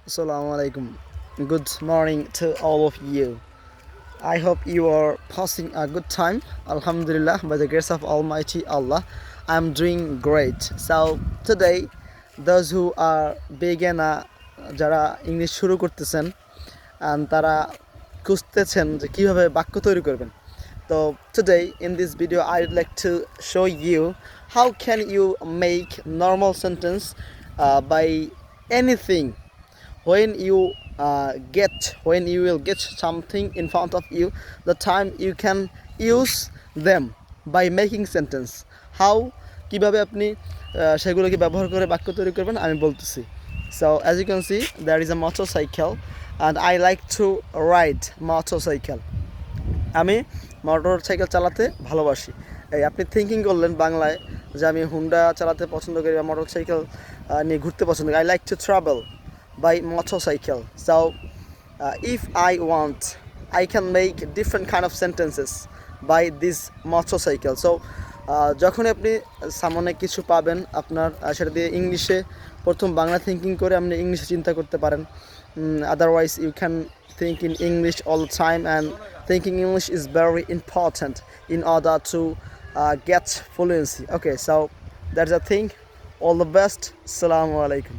Assalamu alaikum. Good morning to all of you. I hope you are passing a good time. Alhamdulillah, by the grace of Almighty Allah, I'm doing great. So today, those who are beginner, যারা English শুরু করতেছেন and তারা খুঁজতেছেন যে কিভাবে বাক্য তৈরি করবেন। So today in this video I would like to show you how can you make normal sentence by anything when you will get something in front of you, the time you can use them by making sentence. How কিভাবে আপনি সেগুলোকে ব্যবহার করে বাক্য তৈরি করবেন আমি বলতেছি. So as you can see there is a motorcycle and I like to ride motorcycle. আমি মোটর সাইকেল চালাতে ভালোবাসি। এই আপনি থিঙ্কিং করলেন বাংলায় যে আমি হুন্ডা চালাতে পছন্দ করি বা মোটর সাইকেল নিয়ে ঘুরতে পছন্দ করি। I like to travel by motorcycle. So if I want, I can make different kind of sentences by this motorcycle. So যখন আপনি সামনে কিছু পাবেন আপনার সেটা দিয়ে ইংলিশে প্রথম বাংলা থিঙ্কিং করে আপনি ইংলিশে চিন্তা করতে পারেন। Otherwise you can think in English all the time, and thinking English is very important in order to get fluency. Okay, so that's a thing. All the best. Assalamu alaikum.